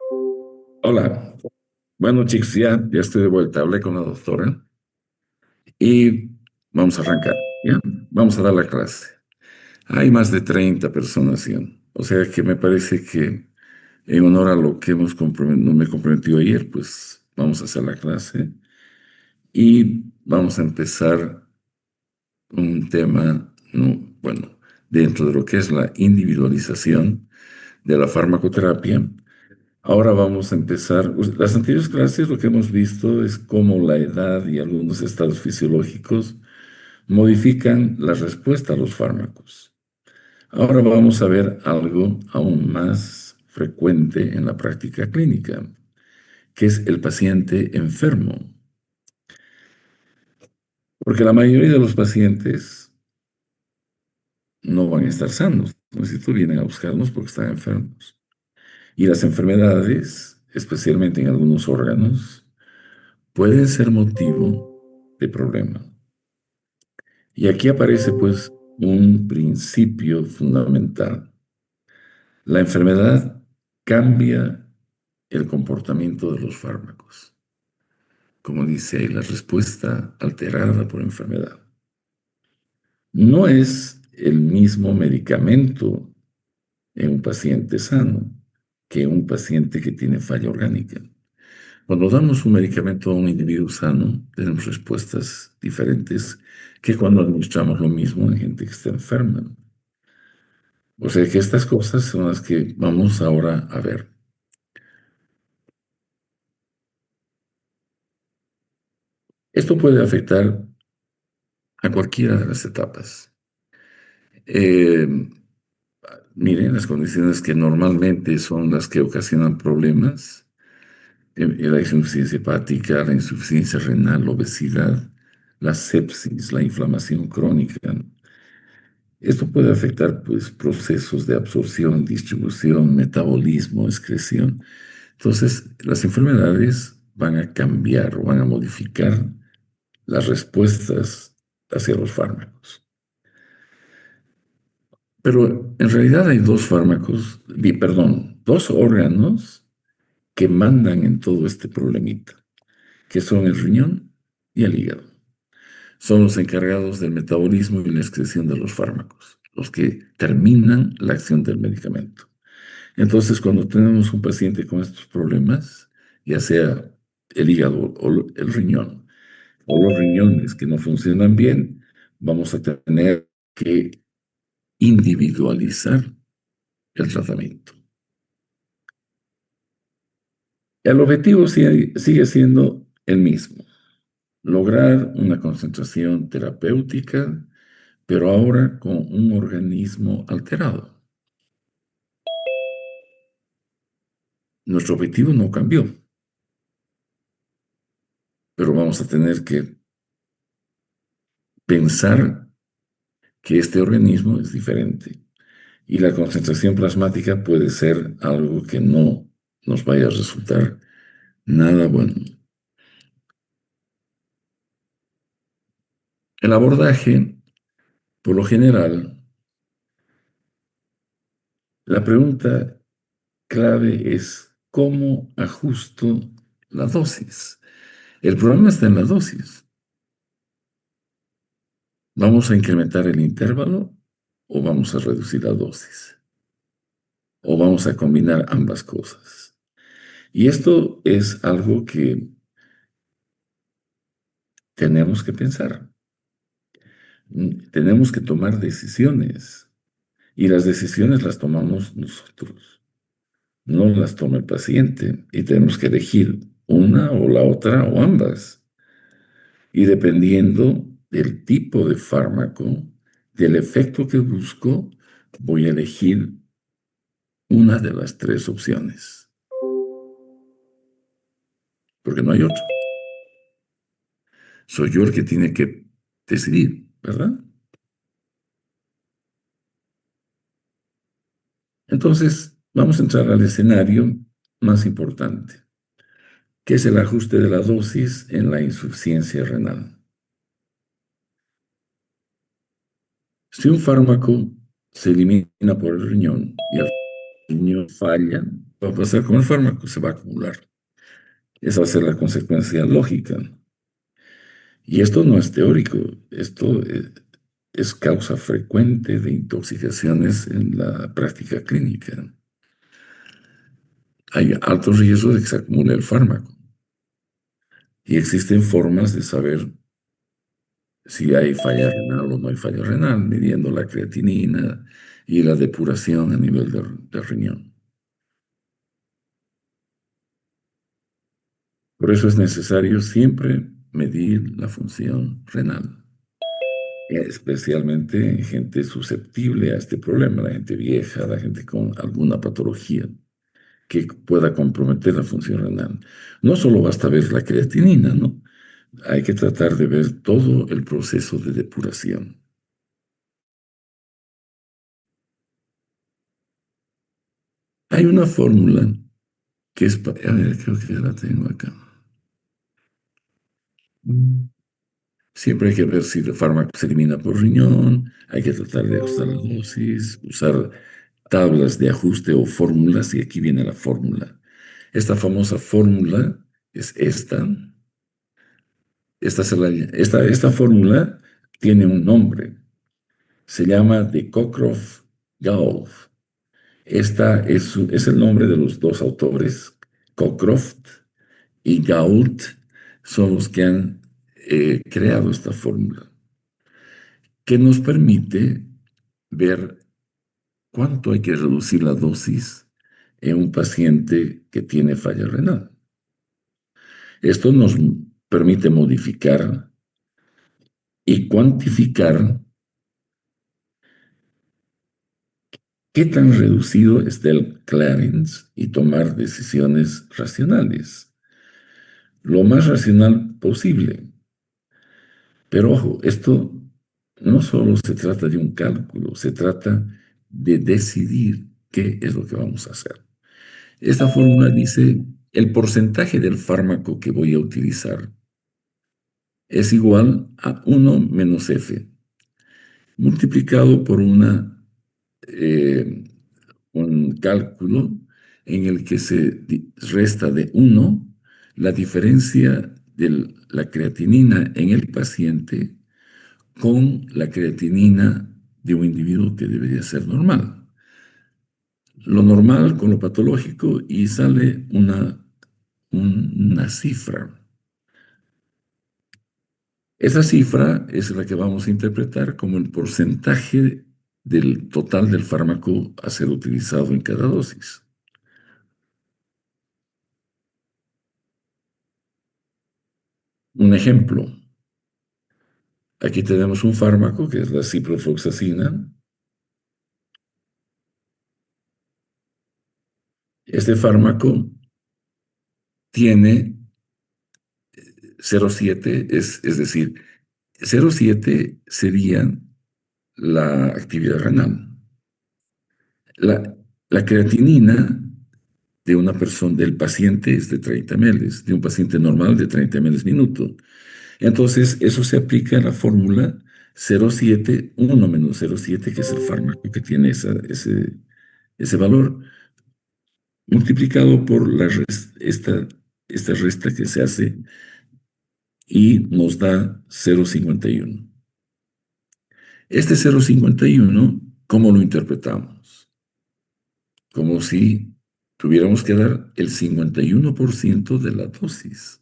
Hola, bueno chicos, ya estoy de vuelta. Hablé con la doctora y vamos a arrancar. ¿Ya? Vamos a dar la clase. Hay más de 30 personas, ¿sí? O sea que me parece que en honor a lo que no me comprometió ayer, pues vamos a hacer la clase y vamos a empezar un tema, no, bueno, dentro de lo que es la individualización de la farmacoterapia. Ahora vamos a empezar. Las anteriores clases lo que hemos visto es cómo la edad y algunos estados fisiológicos modifican la respuesta a los fármacos. Ahora vamos a ver algo aún más frecuente en la práctica clínica, que es el paciente enfermo. Porque la mayoría de los pacientes no van a estar sanos. Si tú vienen a buscarnos porque están enfermos. Y las enfermedades, especialmente en algunos órganos, pueden ser motivo de problema. Y aquí aparece pues un principio fundamental. La enfermedad cambia el comportamiento de los fármacos. Como dice ahí, la respuesta alterada por enfermedad. No es el mismo medicamento en un paciente sano que en un paciente que tiene falla orgánica. Cuando damos un medicamento a un individuo sano, tenemos respuestas diferentes que cuando administramos lo mismo en gente que está enferma. O sea que estas cosas son las que vamos ahora a ver. Esto puede afectar a cualquiera de las etapas. Eh, Miren, las condiciones que normalmente son las que ocasionan problemas, la insuficiencia hepática, la insuficiencia renal, la obesidad, la sepsis, la inflamación crónica. Esto puede afectar pues, procesos de absorción, distribución, metabolismo, excreción. Entonces, las enfermedades van a cambiar o van a modificar las respuestas hacia los fármacos. Pero en realidad hay dos fármacos, perdón, dos órganos que mandan en todo este problemita, que son el riñón y el hígado. Son los encargados del metabolismo y la excreción de los fármacos, los que terminan la acción del medicamento. Entonces, cuando tenemos un paciente con estos problemas, ya sea el hígado o el riñón, o los riñones que no funcionan bien, vamos a tener que individualizar el tratamiento. El objetivo sigue siendo el mismo, lograr una concentración terapéutica, pero ahora con un organismo alterado. Nuestro objetivo no cambió, pero vamos a tener que pensar que este organismo es diferente y la concentración plasmática puede ser algo que no nos vaya a resultar nada bueno. El abordaje, por lo general, la pregunta clave es ¿cómo ajusto la dosis? El problema está en la dosis. ¿Vamos a incrementar el intervalo o vamos a reducir la dosis? ¿O vamos a combinar ambas cosas? Y esto es algo que tenemos que pensar. Tenemos que tomar decisiones y las decisiones las tomamos nosotros, no las toma el paciente y tenemos que elegir una o la otra o ambas. Y dependiendo del tipo de fármaco, del efecto que busco, voy a elegir una de las tres opciones, porque no hay otra. Soy yo el que tiene que decidir, ¿verdad? Entonces, vamos a entrar al escenario más importante, que es el ajuste de la dosis en la insuficiencia renal. Si un fármaco se elimina por el riñón y el riñón falla, va a pasar con el fármaco? Se va a acumular. Esa va a ser la consecuencia lógica. Y esto no es teórico, esto es causa frecuente de intoxicaciones en la práctica clínica. Hay alto riesgo de que se acumule el fármaco y existen formas de saber si hay falla renal o no hay falla renal, midiendo la creatinina y la depuración a nivel del riñón. Por eso es necesario siempre medir la función renal, especialmente en gente susceptible a este problema, la gente vieja, la gente con alguna patología que pueda comprometer la función renal. No solo basta ver la creatinina, ¿no? Hay que tratar de ver todo el proceso de depuración. Hay una fórmula que es, a ver, creo que ya la tengo acá. Mm. Siempre hay que ver si el fármaco se elimina por riñón, hay que tratar de ajustar la dosis, usar tablas de ajuste o fórmulas, y aquí viene la fórmula. Esta famosa fórmula es esta. Esta fórmula tiene un nombre. Se llama de Cockcroft-Gault. Es el nombre de los dos autores. Cockcroft y Gault son los que han creado esta fórmula, que nos permite ver cuánto hay que reducir la dosis en un paciente que tiene falla renal. Esto nos permite modificar y cuantificar qué tan reducido está el clearance y tomar decisiones racionales, lo más racional posible. Pero ojo, esto no solo se trata de un cálculo, se trata de decidir qué es lo que vamos a hacer. Esta fórmula dice, el porcentaje del fármaco que voy a utilizar es igual a 1 - F, multiplicado por eh, un cálculo en el que se resta de 1 la diferencia de la creatinina en el paciente con la creatinina de un individuo que debería ser normal. Lo normal con lo patológico, y sale una cifra. Esa cifra es la que vamos a interpretar como el porcentaje del total del fármaco a ser utilizado en cada dosis. Un ejemplo, aquí tenemos un fármaco que es la ciprofloxacina. Este fármaco tiene 0,7, es decir, 0,7 sería la actividad renal. La, la creatinina de una persona, del paciente, es de 30 ml, de un paciente normal de 30 ml minuto. Entonces, eso se aplica a la fórmula 0,7, 1 menos 0,7, que es el fármaco que tiene ese valor, multiplicado por esta resta que se hace, y nos da 0,51. Este 0,51, ¿cómo lo interpretamos? Como si tuviéramos que dar el 51% de la dosis.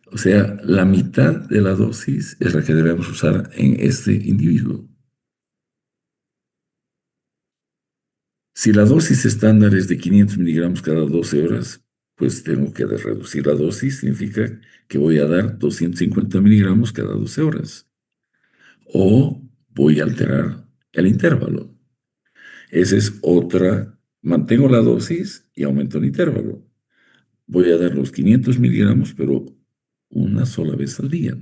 O sea, la mitad de la dosis es la que debemos usar en este individuo. Si la dosis estándar es de 500 miligramos cada 12 horas, pues tengo que reducir la dosis, significa que voy a dar 250 miligramos cada 12 horas. O voy a alterar el intervalo. Esa es otra, mantengo la dosis y aumento el intervalo. Voy a dar los 500 miligramos, pero una sola vez al día.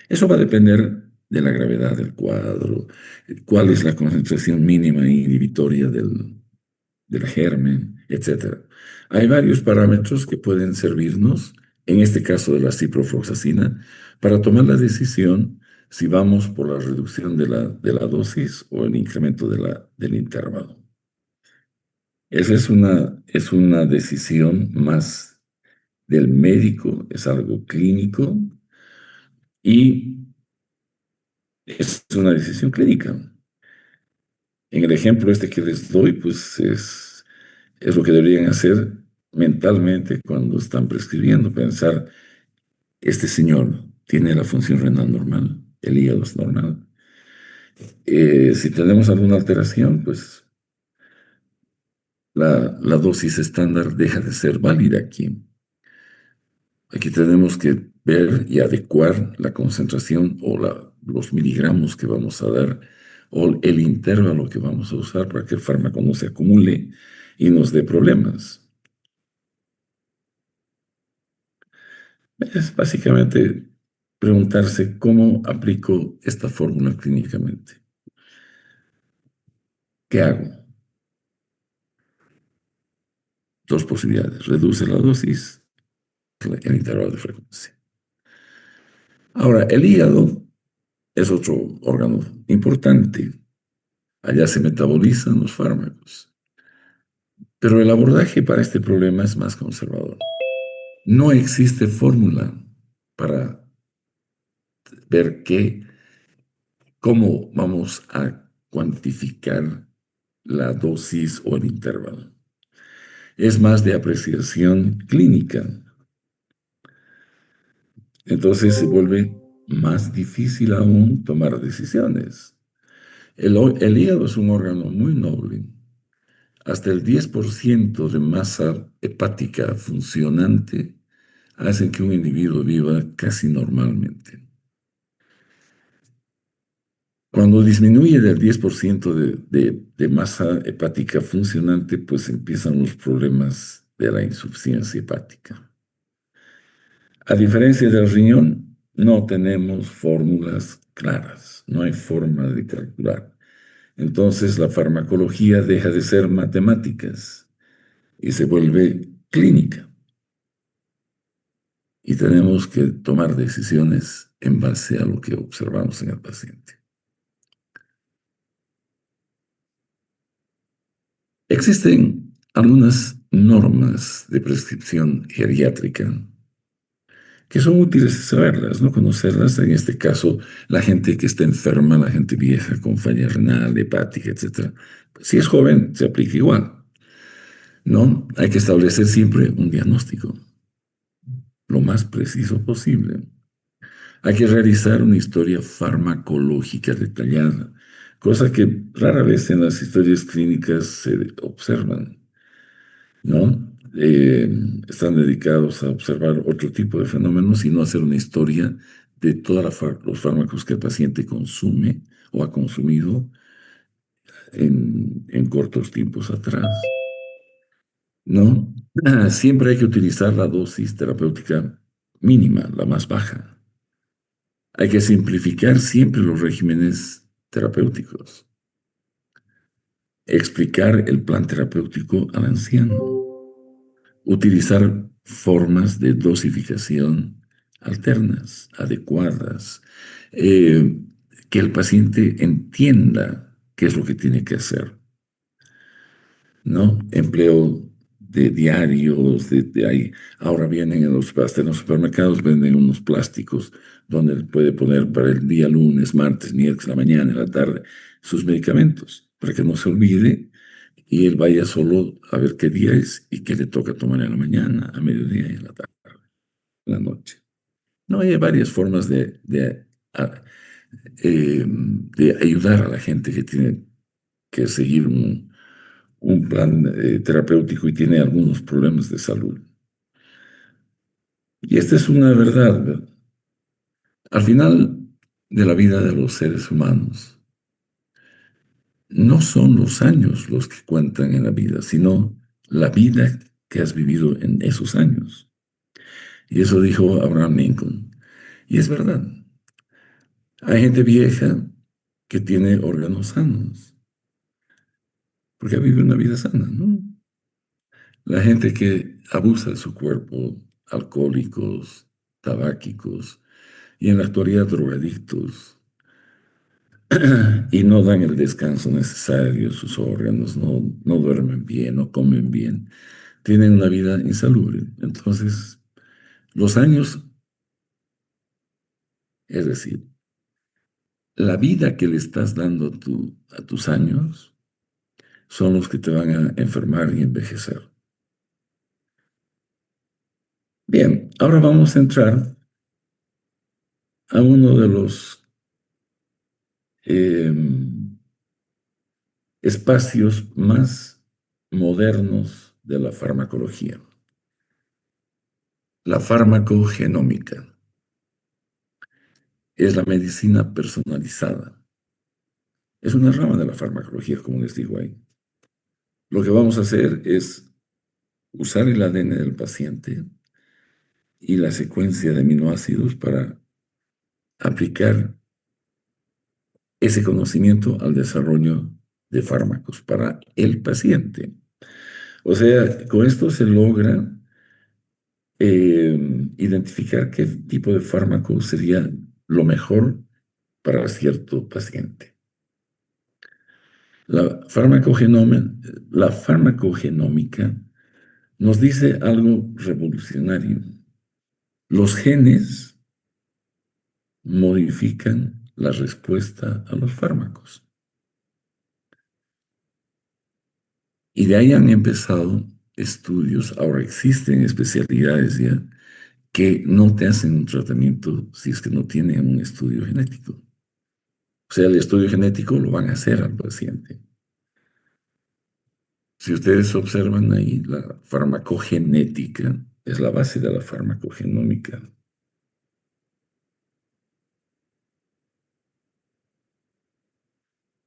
Eso va a depender de la gravedad del cuadro, cuál es la concentración mínima inhibitoria del germen, etcétera. Hay varios parámetros que pueden servirnos, en este caso de la ciprofloxacina, para tomar la decisión si vamos por la reducción de la dosis o el incremento del intervalo. Esa es una decisión más del médico, es algo clínico y es una decisión clínica. En el ejemplo este que les doy, pues es lo que deberían hacer mentalmente cuando están prescribiendo, pensar, este señor tiene la función renal normal, el hígado es normal. Si tenemos alguna alteración, pues la dosis estándar deja de ser válida aquí. Aquí tenemos que ver y adecuar la concentración o los miligramos que vamos a dar o el intervalo que vamos a usar para que el fármaco no se acumule y nos dé problemas. Es básicamente preguntarse cómo aplico esta fórmula clínicamente. ¿Qué hago? Dos posibilidades. Reduce la dosis, el intervalo de frecuencia. Ahora, el hígado es otro órgano importante. Allá se metabolizan los fármacos. Pero el abordaje para este problema es más conservador. No existe fórmula para ver cómo vamos a cuantificar la dosis o el intervalo. Es más de apreciación clínica. Entonces se vuelve más difícil aún tomar decisiones. El hígado es un órgano muy noble. Hasta el 10% de masa hepática funcionante hacen que un individuo viva casi normalmente. Cuando disminuye del 10% de masa hepática funcionante, pues empiezan los problemas de la insuficiencia hepática. A diferencia del riñón, no tenemos fórmulas claras, no hay forma de calcular. Entonces la farmacología deja de ser matemáticas y se vuelve clínica. Y tenemos que tomar decisiones en base a lo que observamos en el paciente. Existen algunas normas de prescripción geriátrica que son útiles saberlas, ¿no? Conocerlas. En este caso, la gente que está enferma, la gente vieja con falla renal, hepática, etcétera. Si es joven, se aplica igual, ¿no? Hay que establecer siempre un diagnóstico lo más preciso posible. Hay que realizar una historia farmacológica detallada, cosa que rara vez en las historias clínicas se observan, ¿no? Están dedicados a observar otro tipo de fenómenos y no hacer una historia de todos los fármacos que el paciente consume o ha consumido en cortos tiempos atrás, ¿no? Siempre hay que utilizar la dosis terapéutica mínima, la más baja. Hay que simplificar siempre los regímenes terapéuticos. Explicar el plan terapéutico al anciano. Utilizar formas de dosificación alternas, adecuadas. eh, que el paciente entienda qué es lo que tiene que hacer, ¿no? Empleo de diarios, ahora vienen hasta en los supermercados venden unos plásticos donde él puede poner para el día lunes, martes, miércoles, la mañana, en la tarde, sus medicamentos, para que no se olvide y él vaya solo a ver qué día es y qué le toca tomar en la mañana, a mediodía y en la tarde, en la noche. No, hay varias formas de ayudar a la gente que tiene que seguir un plan terapéutico y tiene algunos problemas de salud. Y esta es una verdad, ¿verdad? Al final de la vida de los seres humanos, no son los años los que cuentan en la vida, sino la vida que has vivido en esos años. Y eso dijo Abraham Lincoln. Y es verdad. Hay gente vieja que tiene órganos sanos, porque vive una vida sana, ¿no? La gente que abusa de su cuerpo, alcohólicos, tabáquicos y en la actualidad drogadictos, y no dan el descanso necesario, sus órganos no duermen bien, no comen bien, tienen una vida insalubre. Entonces, los años, es decir, la vida que le estás dando a tus años son los que te van a enfermar y envejecer. Bien, ahora vamos a entrar a uno de los em, espacios más modernos de la farmacología, la farmacogenómica. Es la medicina personalizada. Es una rama de la farmacología, como les digo ahí. Lo que vamos a hacer es usar el ADN del paciente y la secuencia de aminoácidos para aplicar ese conocimiento al desarrollo de fármacos para el paciente. O sea, con esto se logra identificar qué tipo de fármaco sería lo mejor para cierto paciente. La farmacogenómica nos dice algo revolucionario. Los genes modifican la respuesta a los fármacos. Y de ahí han empezado estudios, ahora existen especialidades ya que no te hacen un tratamiento si es que no tienen un estudio genético. O sea, el estudio genético lo van a hacer al paciente. Si ustedes observan ahí, la farmacogenética es la base de la farmacogenómica.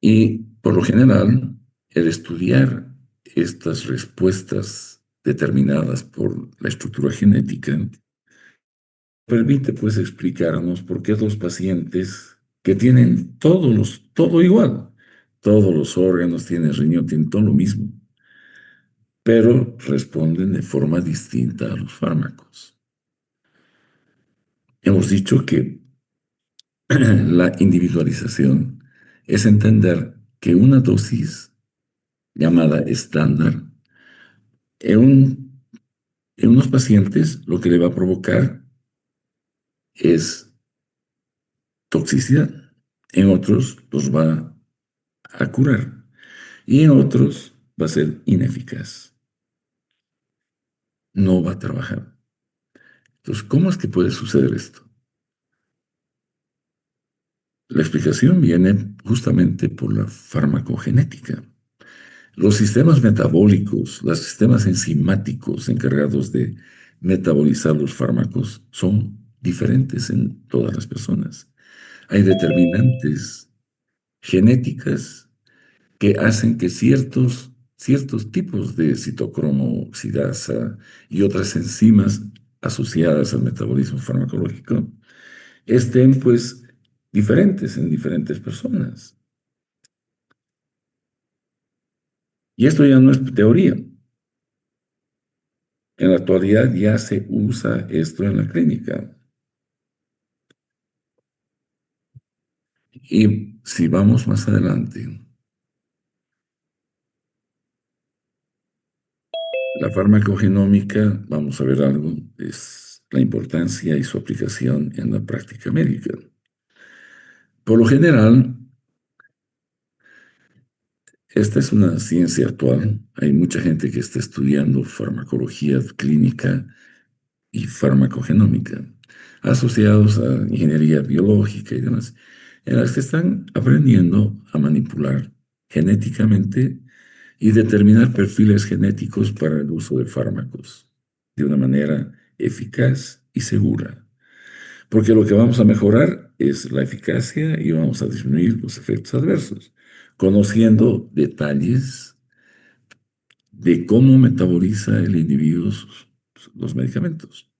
Y por lo general, el estudiar estas respuestas determinadas por la estructura genética permite pues explicarnos por qué los pacientes que tienen todo igual, todos los órganos, tienen riñón, tienen todo lo mismo, pero responden de forma distinta a los fármacos. Hemos dicho que la individualización es entender que una dosis llamada estándar en unos pacientes lo que le va a provocar es toxicidad, en otros los va a curar y en otros va a ser ineficaz, no va a trabajar. Entonces, ¿cómo es que puede suceder esto? La explicación viene justamente por la farmacogenética. Los sistemas metabólicos, los sistemas enzimáticos encargados de metabolizar los fármacos son diferentes en todas las personas. Hay determinantes genéticas que hacen que ciertos tipos de citocromo oxidasa y otras enzimas asociadas al metabolismo farmacológico estén pues diferentes en diferentes personas. Y esto ya no es teoría. En la actualidad ya se usa esto en la clínica. Y si vamos más adelante, la farmacogenómica, vamos a ver algo, es la importancia y su aplicación en la práctica médica. Por lo general, esta es una ciencia actual. Hay mucha gente que está estudiando farmacología clínica y farmacogenómica, asociados a ingeniería biológica y demás, en las que están aprendiendo a manipular genéticamente y determinar perfiles genéticos para el uso de fármacos de una manera eficaz y segura. Porque lo que vamos a mejorar es la eficacia y vamos a disminuir los efectos adversos, conociendo detalles de cómo metaboliza el individuo los medicamentos.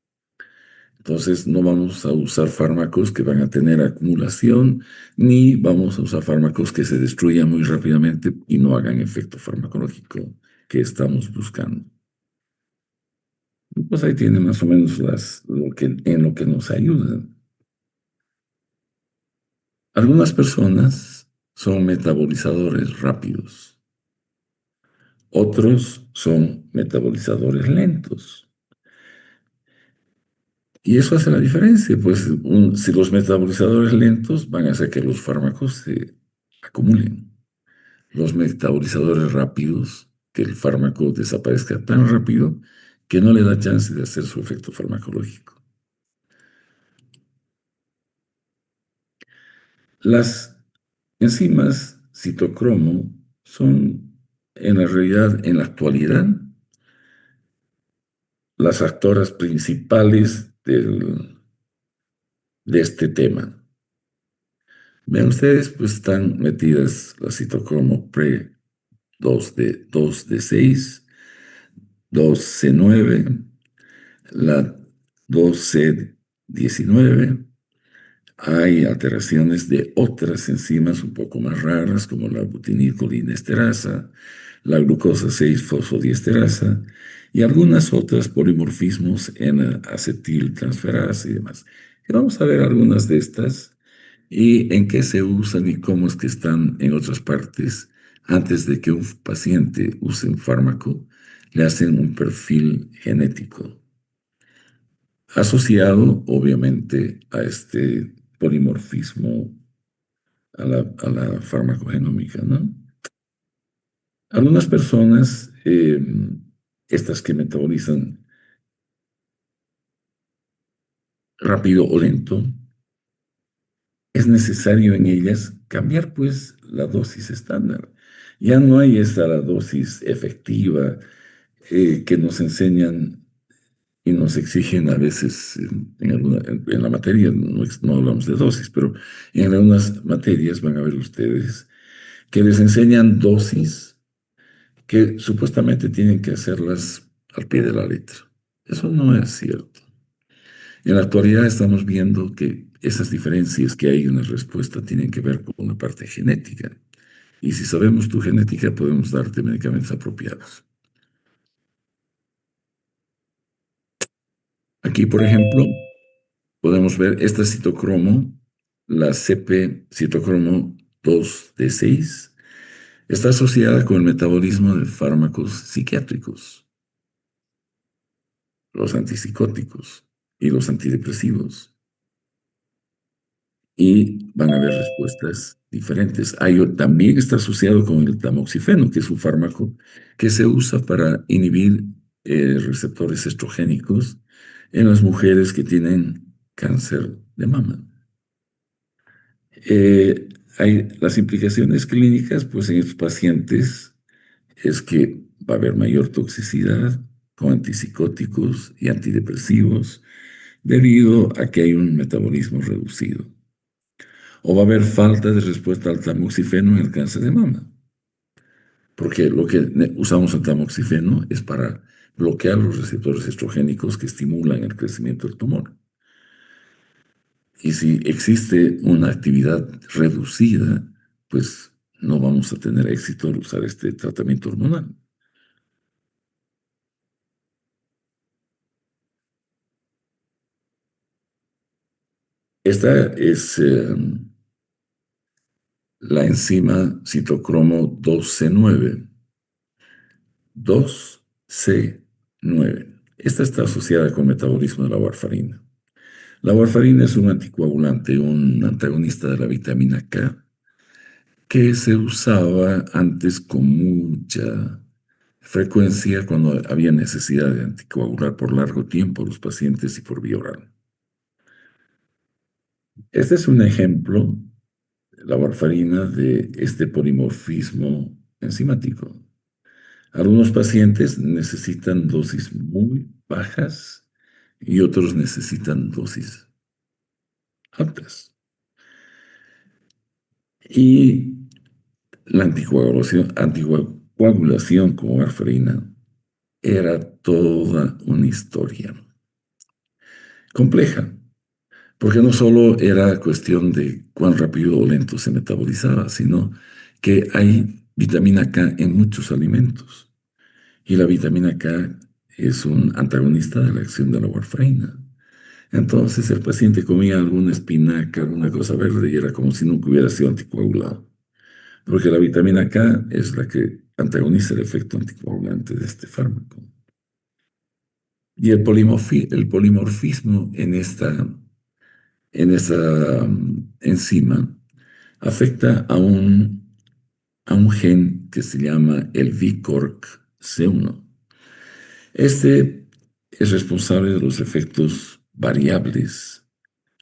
Entonces, no vamos a usar fármacos que van a tener acumulación, ni vamos a usar fármacos que se destruyan muy rápidamente y no hagan efecto farmacológico que estamos buscando. Pues ahí tiene más o menos en lo que nos ayudan. Algunas personas son metabolizadores rápidos. Otros son metabolizadores lentos. Y eso hace la diferencia, pues si los metabolizadores lentos van a hacer que los fármacos se acumulen. Los metabolizadores rápidos, que el fármaco desaparezca tan rápido que no le da chance de hacer su efecto farmacológico. Las enzimas citocromo son, en la realidad, en la actualidad, las actoras principales de este tema. Vean ustedes, pues están metidas la citocromo pre 2D6, 2C9, la 2C19. Hay alteraciones de otras enzimas un poco más raras, como la butinilcolinesterasa, la glucosa 6-fosfodiesterasa y algunas otras polimorfismos en acetiltransferasa y demás. Y vamos a ver algunas de estas y en qué se usan y cómo es que están en otras partes. Antes de que un paciente use un fármaco, le hacen un perfil genético asociado, obviamente, a este polimorfismo, a la farmacogenómica, ¿no? Algunas personas, estas que metabolizan rápido o lento, es necesario en ellas cambiar pues la dosis estándar. Ya no hay esa dosis efectiva que nos enseñan y nos exigen a veces en la materia, no hablamos de dosis, pero en algunas materias van a ver ustedes que les enseñan dosis que supuestamente tienen que hacerlas al pie de la letra. Eso no es cierto. En la actualidad estamos viendo que esas diferencias que hay en la respuesta tienen que ver con una parte genética. Y si sabemos tu genética, podemos darte medicamentos apropiados. Aquí, por ejemplo, podemos ver esta citocromo, la CP citocromo 2D6, está asociada con el metabolismo de fármacos psiquiátricos, los antipsicóticos y los antidepresivos. Y van a haber respuestas diferentes. También está asociado con el tamoxifeno, que es un fármaco que se usa para inhibir receptores estrogénicos en las mujeres que tienen cáncer de mama. Hay las implicaciones clínicas, pues en estos pacientes es que va a haber mayor toxicidad con antipsicóticos y antidepresivos debido a que hay un metabolismo reducido. O va a haber falta de respuesta al tamoxifeno en el cáncer de mama. Porque lo que usamos el tamoxifeno es para bloquear los receptores estrogénicos que estimulan el crecimiento del tumor. Y si existe una actividad reducida, pues no vamos a tener éxito al usar este tratamiento hormonal. Esta es la enzima citocromo 2C9. 2C9. Esta está asociada con el metabolismo de la warfarina. La warfarina es un anticoagulante, un antagonista de la vitamina K, que se usaba antes con mucha frecuencia cuando había necesidad de anticoagular por largo tiempo a los pacientes y por vía oral. Este es un ejemplo, la warfarina, de este polimorfismo enzimático. Algunos pacientes necesitan dosis muy bajas y otros necesitan dosis altas. Y la anticoagulación con warfarina era toda una historia compleja, porque no solo era cuestión de cuán rápido o lento se metabolizaba, sino que hay vitamina K en muchos alimentos. Y la vitamina K es un antagonista de la acción de la warfarina. Entonces el paciente comía alguna espinaca, alguna cosa verde y era como si nunca hubiera sido anticoagulado. porque la vitamina K es la que antagoniza el efecto anticoagulante de este fármaco. Y el polimorfismo en esta enzima afecta a un gen que se llama el VCORC-C1. Este es responsable de los efectos variables,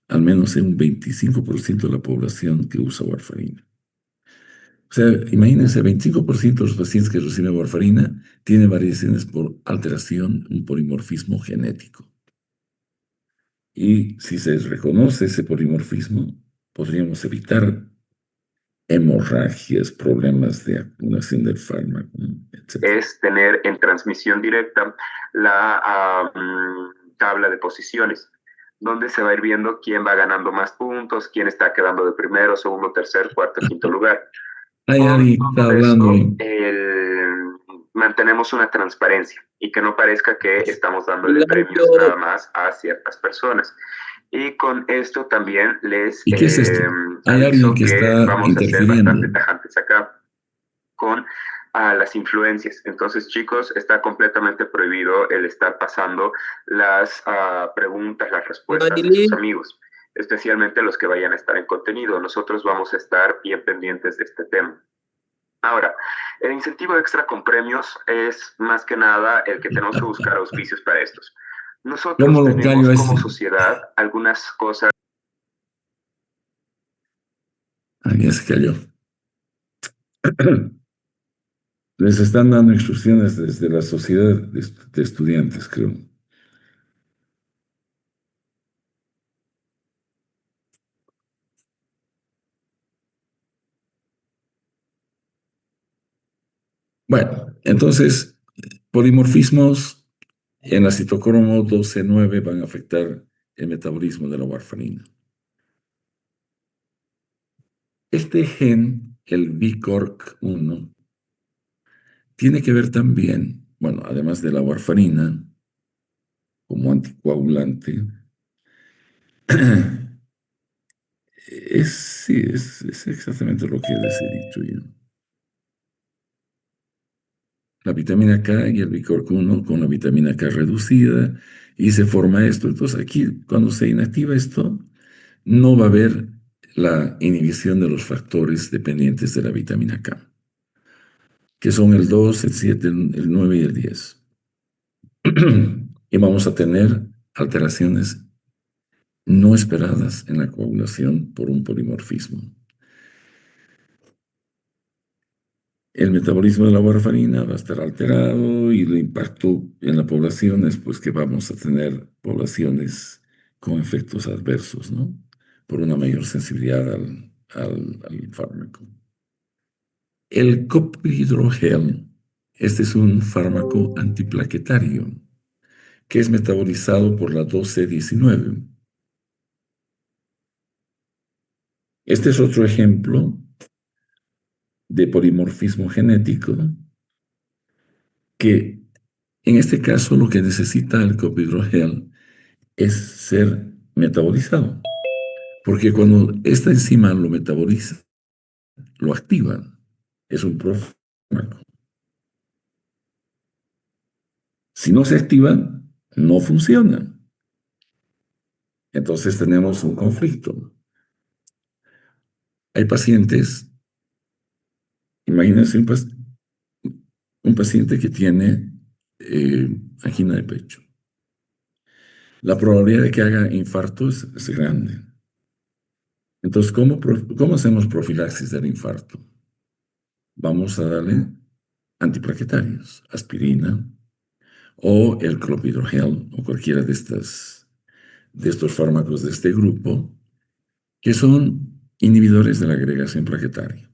al menos en un 25% de la población que usa warfarina. O sea, imagínense, 25% de los pacientes que reciben warfarina tienen variaciones por alteración, un polimorfismo genético. Y si se reconoce ese polimorfismo, podríamos evitar hemorragias, problemas de acumulación del fármaco, etc. Es tener en transmisión directa la tabla de posiciones, donde se va a ir viendo quién va ganando más puntos, quién está quedando de primero, segundo, tercer, cuarto, quinto lugar. Hay alguien que está hablando. Mantenemos una transparencia y que no parezca que estamos dándole premios nada más a ciertas personas. Y con esto también les ¿Y qué es esto? Hay alguien que está vamos a ser bastante tajantes acá con las influencias. Entonces, chicos, está completamente prohibido el estar pasando las preguntas, las respuestas de sus amigos, especialmente los que vayan a estar en contenido. Nosotros vamos a estar bien pendientes de este tema. Ahora, el incentivo extra con premios es más que nada el que tenemos que buscar auspicios para estos. Nosotros tenemos como sociedad algunas cosas. Ah, ya se cayó. Les están dando instrucciones desde la sociedad de estudiantes, creo. Bueno, entonces, polimorfismos en la citocromo 12:9 van a afectar el metabolismo de la warfarina. Este gen, el VCORC1, tiene que ver también, bueno, además de la warfarina como anticoagulante, sí, es exactamente lo que les he dicho yo. La vitamina K y el bicorcuno con la vitamina K reducida y se forma esto. Entonces aquí, cuando se inactiva esto, no va a haber la inhibición de los factores dependientes de la vitamina K, que son el 2, el 7, el 9 y el 10. Y vamos a tener alteraciones no esperadas en la coagulación por un polimorfismo. El metabolismo de la warfarina va a estar alterado y el impacto en la población es pues que vamos a tener poblaciones con efectos adversos, ¿no? Por una mayor sensibilidad al fármaco. El copridrogel, este es un fármaco antiplaquetario que es metabolizado por la 12-19. Este es otro ejemplo de polimorfismo genético que en este caso lo que necesita el copridrogel es ser metabolizado, porque cuando esta enzima lo metaboliza, lo activa, es un profármaco. Si no se activa, no funciona. Entonces tenemos un conflicto. Hay pacientes, imagínense un paciente que tiene angina de pecho. La probabilidad de que haga infarto es grande. Entonces, ¿cómo hacemos profilaxis del infarto? Vamos a darle antiplaquetarios, aspirina o el clopidogrel o cualquiera de estos fármacos de este grupo que son inhibidores de la agregación plaquetaria.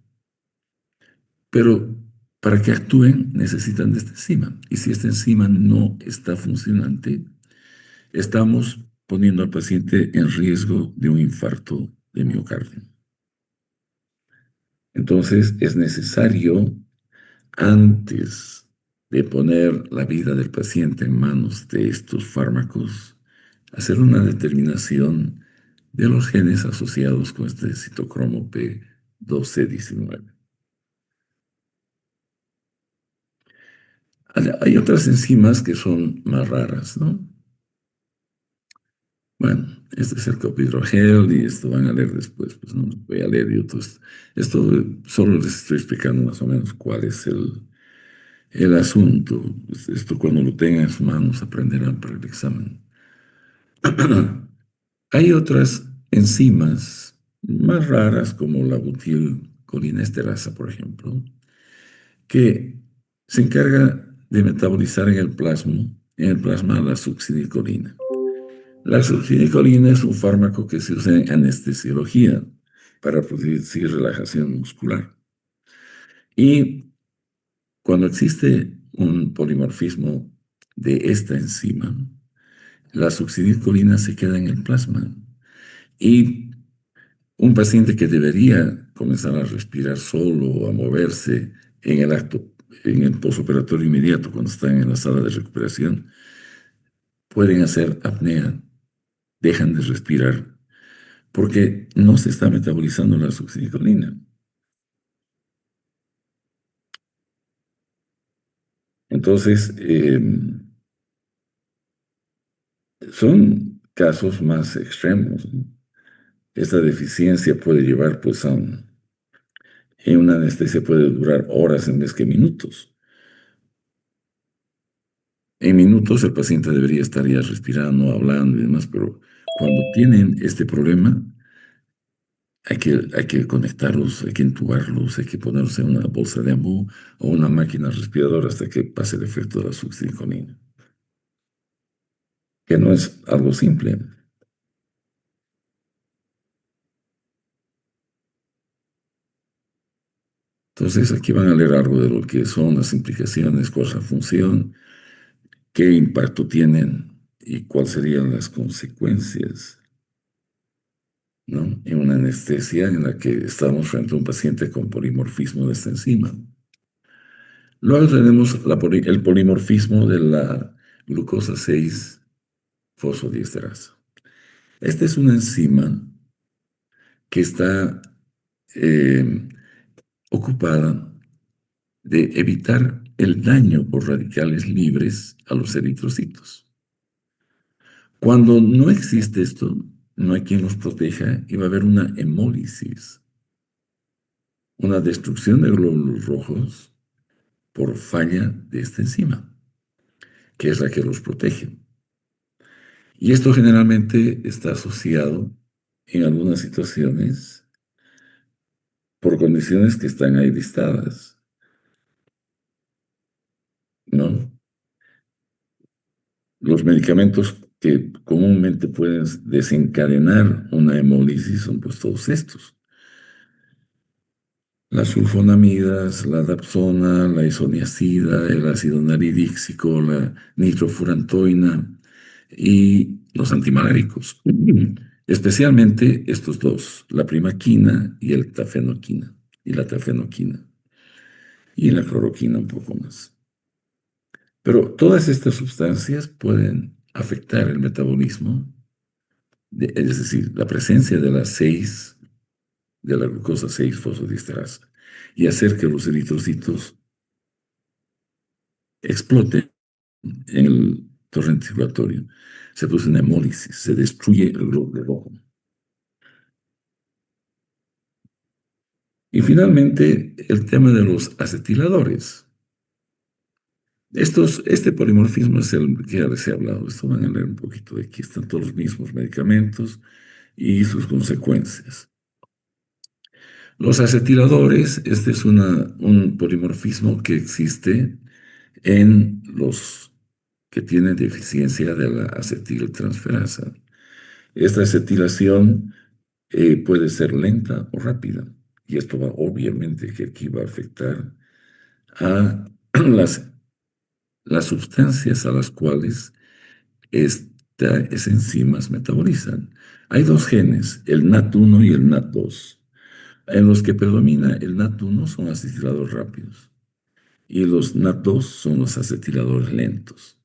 Pero para que actúen necesitan de esta enzima. Y si esta enzima no está funcionante, estamos poniendo al paciente en riesgo de un infarto de miocardio. Entonces es necesario, antes de poner la vida del paciente en manos de estos fármacos, hacer una determinación de los genes asociados con este citocromo P12-19. Hay otras enzimas que son más raras, ¿no? Bueno, este es el cophydrogel y esto van a leer después, pues no voy a leer yo todo esto. Esto solo les estoy explicando más o menos cuál es el asunto. Pues esto cuando lo tengan en sus manos aprenderán para el examen. Hay otras enzimas más raras como la butilcolinesterasa, por ejemplo, que se encarga de metabolizar en el plasma la succinilcolina. La succinilcolina es un fármaco que se usa en anestesiología para producir relajación muscular. Y cuando existe un polimorfismo de esta enzima, la succinilcolina se queda en el plasma. Y un paciente que debería comenzar a respirar solo o a moverse en el acto, en el posoperatorio inmediato, cuando están en la sala de recuperación, pueden hacer apnea, dejan de respirar, porque no se está metabolizando la succinilcolina. Entonces, son casos más extremos, ¿no? Esta deficiencia puede llevar, pues, en una anestesia puede durar horas en vez que minutos. En minutos el paciente debería estar ya respirando, hablando y demás, pero cuando tienen este problema, hay que conectarlos, hay que intubarlos, hay que ponerlos en una bolsa de ambu o una máquina respiradora hasta que pase el efecto de la succinilcolina, que no es algo simple. Entonces aquí van a leer algo de lo que son las implicaciones, cuál es la función, qué impacto tienen y cuáles serían las consecuencias, ¿no? En una anestesia en la que estamos frente a un paciente con polimorfismo de esta enzima. Luego tenemos el polimorfismo de la glucosa 6-fosfodiesterasa. Esta es una enzima que está eh, ocupada de evitar el daño por radicales libres a los eritrocitos. Cuando no existe esto, no hay quien los proteja y va a haber una hemólisis, una destrucción de glóbulos rojos por falla de esta enzima, que es la que los protege. Y esto generalmente está asociado en algunas situaciones por condiciones que están ahí listadas, ¿no? Los medicamentos que comúnmente pueden desencadenar una hemólisis son pues todos estos. Las sulfonamidas, la dapsona, la isoniazida, el ácido naridíxico, la nitrofurantoína y los antimaláricos. Especialmente estos dos, la primaquina y el tafenoquina, y la tafenoquina, y la cloroquina un poco más. Pero todas estas sustancias pueden afectar el metabolismo, es decir, la presencia de de la glucosa 6-fosfodiesterasa, y hacer que los eritrocitos exploten en el torrente circulatorio. Se produce una hemólisis, se destruye el glóbulo rojo. Y finalmente, el tema de los acetiladores. Este polimorfismo es el que ya les he hablado. Esto van a leer un poquito de aquí. Están todos los mismos medicamentos y sus consecuencias. Los acetiladores, este es un polimorfismo que existe en los que tienen deficiencia de la acetiltransferasa. Esta acetilación puede ser lenta o rápida, y esto va obviamente que aquí va a afectar a las sustancias a las cuales estas enzimas metabolizan. Hay dos genes, el NAT1 y el NAT2. En los que predomina el NAT1 son acetiladores rápidos y los NAT2 son los acetiladores lentos.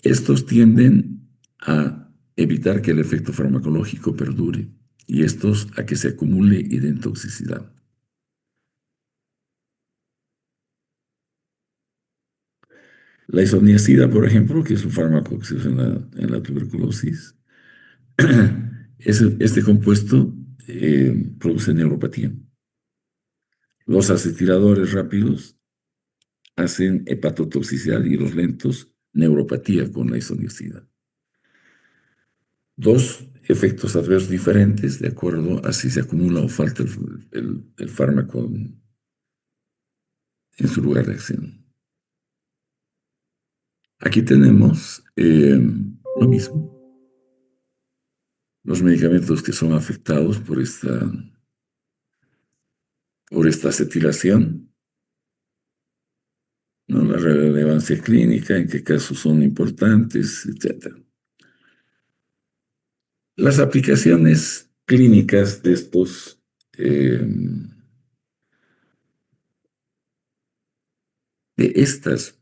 Estos tienden a evitar que el efecto farmacológico perdure y estos a que se acumule y den toxicidad. La isoniazida, por ejemplo, que es un fármaco que se usa en la tuberculosis, este compuesto produce neuropatía. Los acetiladores rápidos hacen hepatotoxicidad y los lentos neuropatía con la isoniazida. Dos efectos adversos diferentes de acuerdo a si se acumula o falta el fármaco en su lugar de acción. Aquí tenemos lo mismo. Los medicamentos que son afectados por esta acetilación, ¿no? La relevancia clínica, en qué casos son importantes, etc. Las aplicaciones clínicas eh, de estas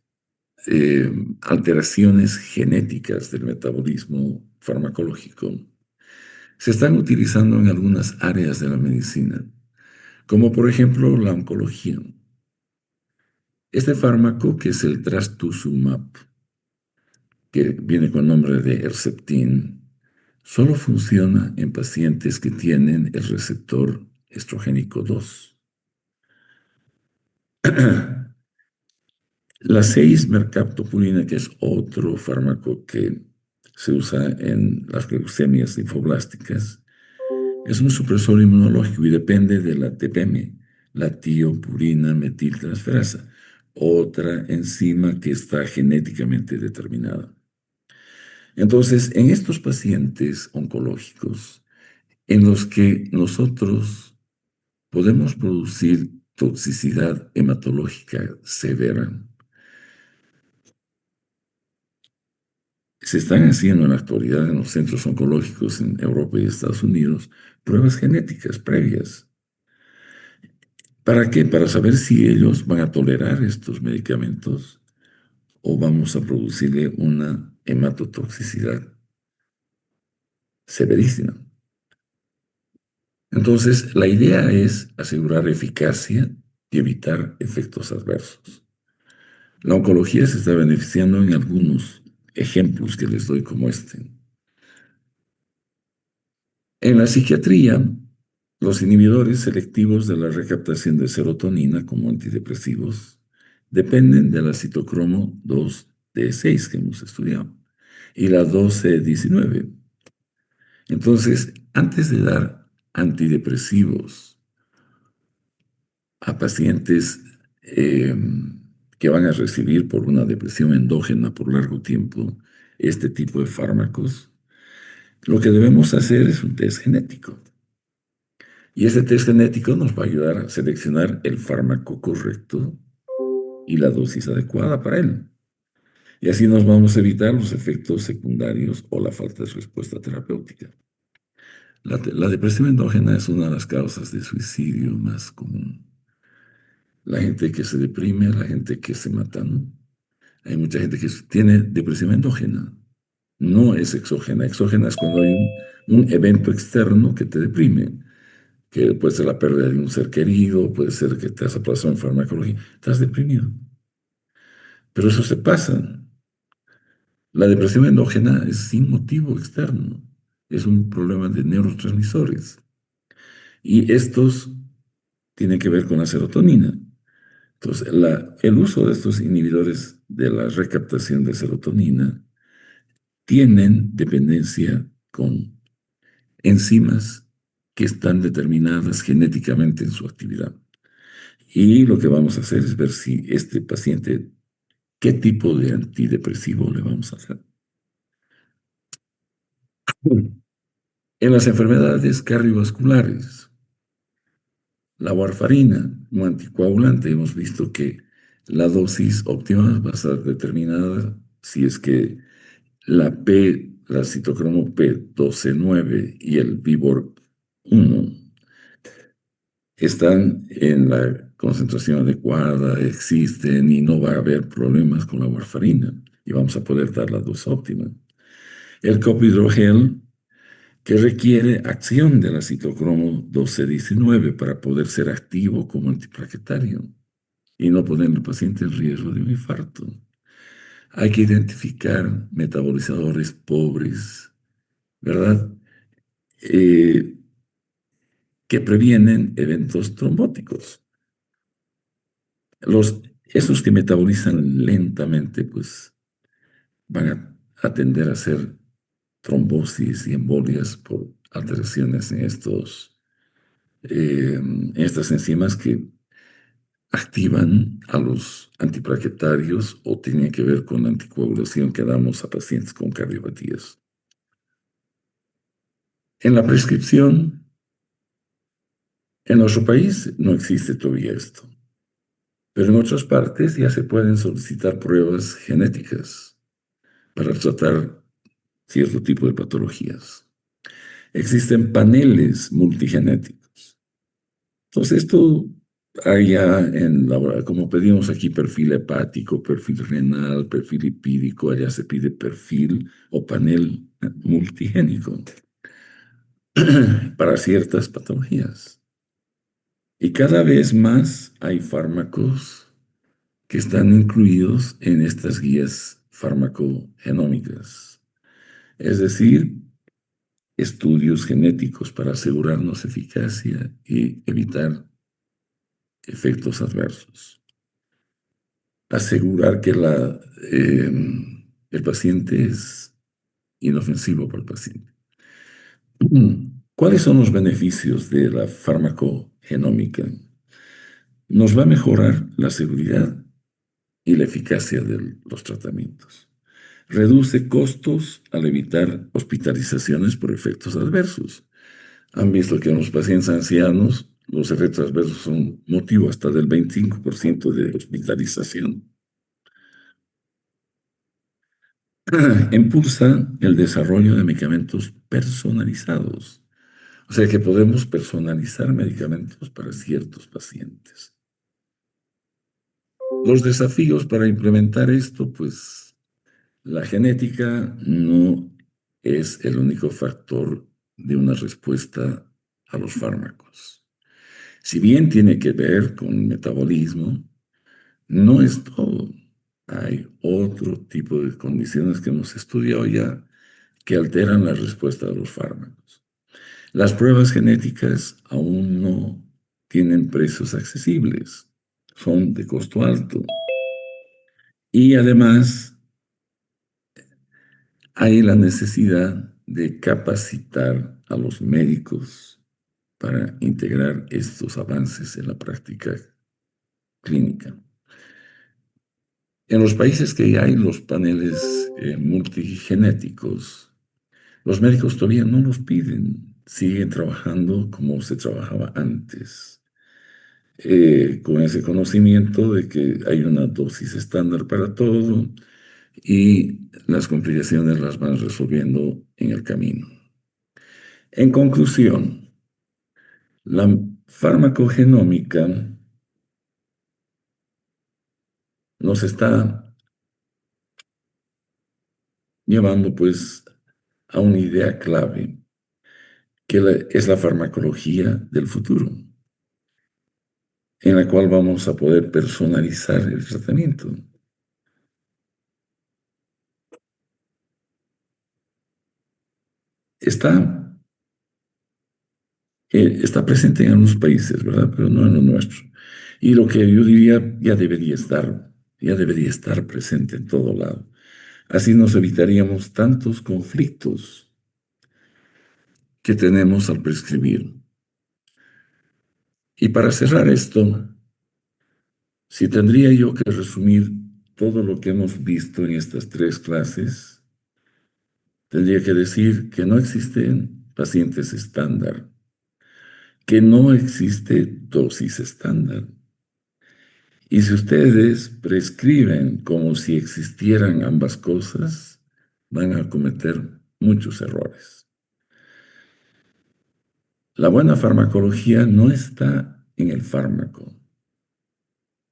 alteraciones genéticas del metabolismo farmacológico se están utilizando en algunas áreas de la medicina, como por ejemplo la oncología. Este fármaco, que es el trastuzumab, que viene con el nombre de Herceptin, solo funciona en pacientes que tienen el receptor estrogénico 2. La 6-mercaptopurina, que es otro fármaco que se usa en las leucemias linfoblásticas, es un supresor inmunológico y depende de la TPM, la tiopurina metiltransferasa, otra enzima que está genéticamente determinada. Entonces, en estos pacientes oncológicos, en los que nosotros podemos producir toxicidad hematológica severa, se están haciendo en la actualidad en los centros oncológicos en Europa y Estados Unidos pruebas genéticas previas. ¿Para qué? Para saber si ellos van a tolerar estos medicamentos o vamos a producirle una hematotoxicidad severísima. Entonces, la idea es asegurar eficacia y evitar efectos adversos. La oncología se está beneficiando en algunos ejemplos que les doy como este. En la psiquiatría, los inhibidores selectivos de la recaptación de serotonina como antidepresivos dependen de la citocromo 2D6 que hemos estudiado y la 1219. Entonces, antes de dar antidepresivos a pacientes que van a recibir por una depresión endógena por largo tiempo este tipo de fármacos, lo que debemos hacer es un test genético. Y ese test genético nos va a ayudar a seleccionar el fármaco correcto y la dosis adecuada para él. Y así nos vamos a evitar los efectos secundarios o la falta de respuesta terapéutica. La depresión endógena es una de las causas de suicidio más común. La gente que se deprime, la gente que se mata, ¿no? Hay mucha gente que tiene depresión endógena, no es exógena. Exógena es cuando hay un evento externo que te deprime, que puede ser la pérdida de un ser querido, puede ser que te has aplazado en farmacología, estás deprimido. Pero eso se pasa. La depresión endógena es sin motivo externo, es un problema de neurotransmisores. Y estos tienen que ver con la serotonina. Entonces, el uso de estos inhibidores de la recaptación de serotonina tienen dependencia con enzimas que están determinadas genéticamente en su actividad. Y lo que vamos a hacer es ver si este paciente, qué tipo de antidepresivo le vamos a hacer. En las enfermedades cardiovasculares, la warfarina, un anticoagulante, hemos visto que la dosis óptima va a estar determinada si es que la citocromo P129 y el VIBOR1 están en la concentración adecuada, existen y no va a haber problemas con la warfarina y vamos a poder dar la dosis óptima. El copidrogel, que requiere acción de la citocromo 1219 para poder ser activo como antiplaquetario y no poner al paciente en riesgo de un infarto. Hay que identificar metabolizadores pobres, ¿verdad? Eh, que previenen eventos trombóticos. Esos que metabolizan lentamente, pues van a tender a hacer trombosis y embolias por alteraciones en estas enzimas que activan a los antiplaquetarios o tienen que ver con la anticoagulación que damos a pacientes con cardiopatías. En la prescripción, en nuestro país no existe todavía esto, pero en otras partes ya se pueden solicitar pruebas genéticas para tratar cierto tipo de patologías. Existen paneles multigenéticos. Entonces, esto allá como pedimos aquí perfil hepático, perfil renal, perfil lipídico, allá se pide perfil o panel multigénico para ciertas patologías. Y cada vez más hay fármacos que están incluidos en estas guías farmacogenómicas. Es decir, estudios genéticos para asegurarnos eficacia y evitar efectos adversos. Asegurar que el paciente es inofensivo para el paciente. ¿Cuáles son los beneficios de la farmacogenómica? Nos va a mejorar la seguridad y la eficacia de los tratamientos. Reduce costos al evitar hospitalizaciones por efectos adversos. Han visto que en los pacientes ancianos los efectos adversos son motivo hasta del 25% de hospitalización. Impulsa el desarrollo de medicamentos personalizados. O sea que podemos personalizar medicamentos para ciertos pacientes. Los desafíos para implementar esto, pues la genética no es el único factor de una respuesta a los fármacos. Si bien tiene que ver con metabolismo, no es todo. Hay otro tipo de condiciones que hemos estudiado ya que alteran la respuesta a los fármacos. Las pruebas genéticas aún no tienen precios accesibles, son de costo alto. Y además hay la necesidad de capacitar a los médicos para integrar estos avances en la práctica clínica. En los países que hay los paneles multigenéticos, los médicos todavía no los piden, siguen trabajando como se trabajaba antes, con ese conocimiento de que hay una dosis estándar para todo y las complicaciones las van resolviendo en el camino. En conclusión, la farmacogenómica nos está llevando pues a una idea clave, que es la farmacología del futuro, en la cual vamos a poder personalizar el tratamiento. Está, está presente en algunos países, ¿verdad? Pero no en lo nuestro. Y lo que yo diría ya debería estar presente en todo lado. Así nos evitaríamos tantos conflictos que tenemos al prescribir. Y para cerrar esto, si tendría yo que resumir todo lo que hemos visto en estas tres clases, tendría que decir que no existen pacientes estándar, que no existe dosis estándar. Y si ustedes prescriben como si existieran ambas cosas, van a cometer muchos errores. La buena farmacología no está en el fármaco,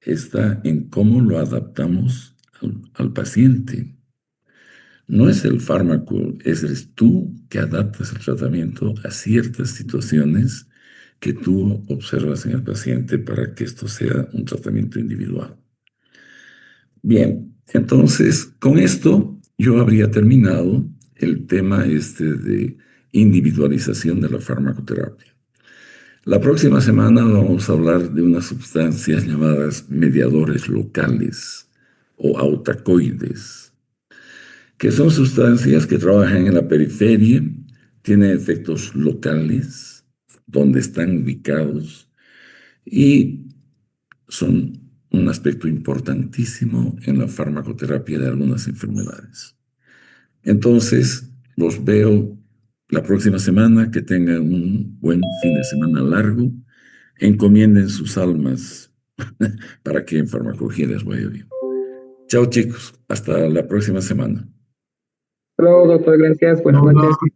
está en cómo lo adaptamos al paciente. No es el fármaco, eres tú que adaptas el tratamiento a ciertas situaciones que tú observas en el paciente para que esto sea un tratamiento individual. Bien, Entonces, con esto yo habría terminado el tema este de individualización de la farmacoterapia. La próxima semana vamos a hablar de unas sustancias llamadas mediadores locales o autacoides, que son sustancias que trabajan en la periferia, tienen efectos locales, donde están ubicados, y son un aspecto importantísimo en la farmacoterapia de algunas enfermedades. Entonces, los veo la próxima semana, que tengan un buen fin de semana largo, encomienden sus almas para que en farmacología les vaya bien. Chao chicos, hasta la próxima semana. Hasta luego, doctor, gracias, buenas noches.